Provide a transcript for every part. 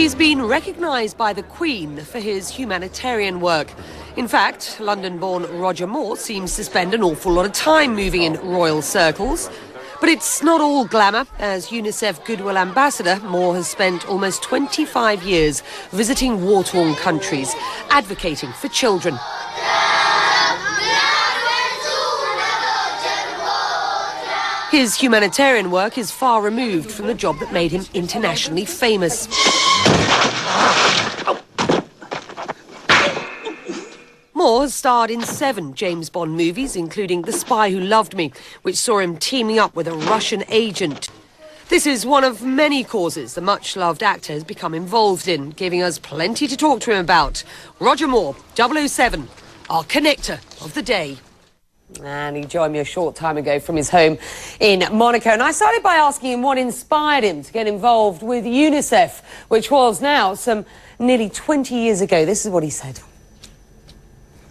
He's been recognised by the Queen for his humanitarian work. In fact, London-born Roger Moore seems to spend an awful lot of time moving in royal circles. But it's not all glamour. As UNICEF Goodwill Ambassador, Moore has spent almost 25 years visiting war-torn countries, advocating for children. His humanitarian work is far removed from the job that made him internationally famous. Moore has starred in 7 James Bond movies, including The Spy Who Loved Me, which saw him teaming up with a Russian agent. This is one of many causes the much-loved actor has become involved in, giving us plenty to talk to him about. Roger Moore, 007, our connector of the day. And he joined me a short time ago from his home in Monaco. And I started by asking him what inspired him to get involved with UNICEF, which was now some nearly 20 years ago. This is what he said.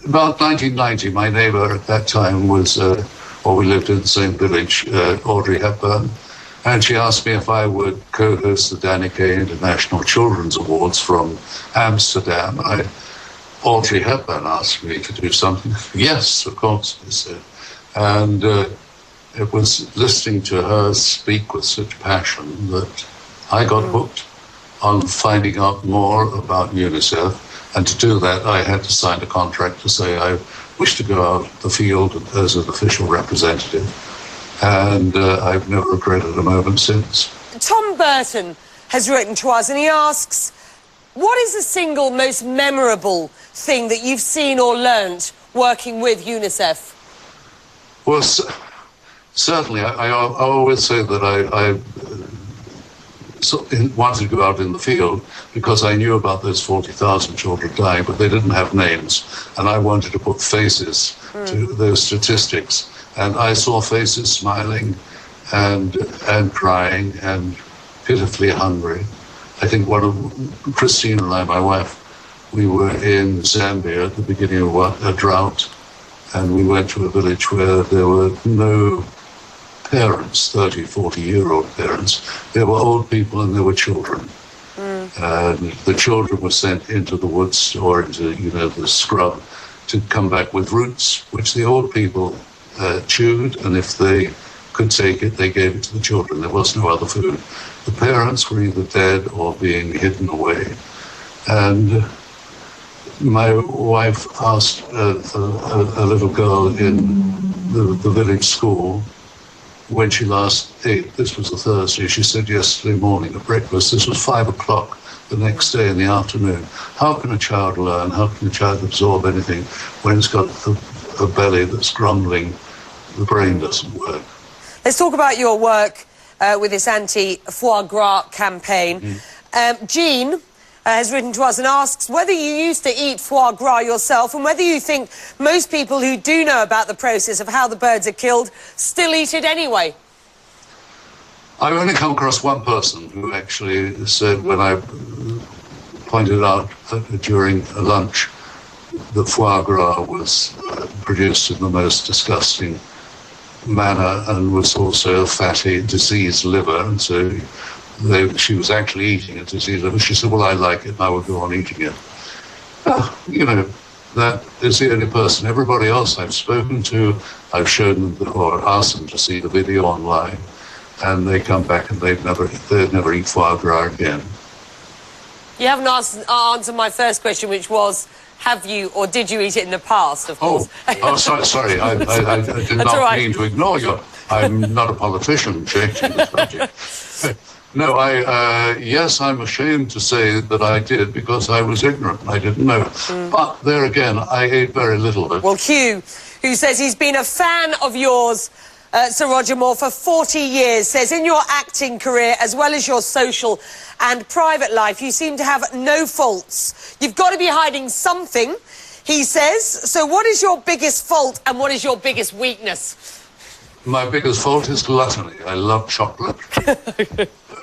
About 1990, my neighbour at that time was, we lived in the same village, Audrey Hepburn. And she asked me if I would co-host the Danica International Children's Awards from Amsterdam. Audrey Hepburn asked me to do something. Yes, of course, I said. And it was listening to her speak with such passion that I got hooked on finding out more about UNICEF. And to do that, I had to sign a contract to say I wish to go out the field as an official representative. And I've never regretted a moment since. Tom Burton has written to us and he asks, what is the single most memorable thing that you've seen or learnt working with UNICEF? Well, certainly. I always say that I wanted to go out in the field because I knew about those 40,000 children dying, but they didn't have names. And I wanted to put faces to those statistics. And I saw faces smiling and crying and pitifully hungry. I think Christine and I, my wife, we were in Zambia at the beginning of a drought, and we went to a village where there were no parents, 30, 40-year-old parents. There were old people and there were children. And the children were sent into the woods or into, the scrub to come back with roots, which the old people chewed, and if they could take it, they gave it to the children. There was no other food. The parents were either dead or being hidden away. And my wife asked a little girl in the village school when she last ate. This was a Thursday. She said yesterday morning at breakfast, this was 5 o'clock the next day in the afternoon. How can a child learn? How can a child absorb anything when it's got a belly that's grumbling? The brain doesn't work. Let's talk about your work with this anti-foie gras campaign. Jean has written to us and asks whether you used to eat foie gras yourself and whether you think most people who do know about the process of how the birds are killed still eat it anyway. I've only come across one person who actually said, when I pointed out during a lunch that foie gras was produced in the most disgusting manner and was also a fatty, diseased liver, and so she was actually eating a diseased liver. She said, well, I like it, and I would go on eating it. That is the only person. Everybody else I've spoken to, I've shown them or asked them to see the video online, and they come back and they'd never eat foie gras again. You haven't answered my first question, which was, have you or did you eat it in the past, of course? Sorry. I did not mean to ignore you. I'm not a politician changing the subject. No, yes, I'm ashamed to say that I did because I was ignorant. I didn't know. But there again, I ate very little of it. Well, Hugh, who says he's been a fan of yours, Sir Roger Moore, for 40 years, says in your acting career, as well as your social and private life, you seem to have no faults. You've got to be hiding something, he says. So what is your biggest fault and what is your biggest weakness? My biggest fault is gluttony. I love chocolate,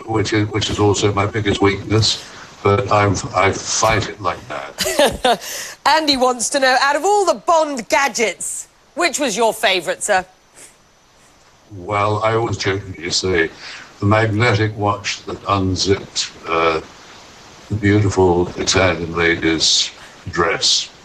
which is also my biggest weakness, but I fight it like that. Andy wants to know, out of all the Bond gadgets, which was your favourite, sir? Well, I always jokingly say the magnetic watch that unzipped the beautiful Italian lady's dress.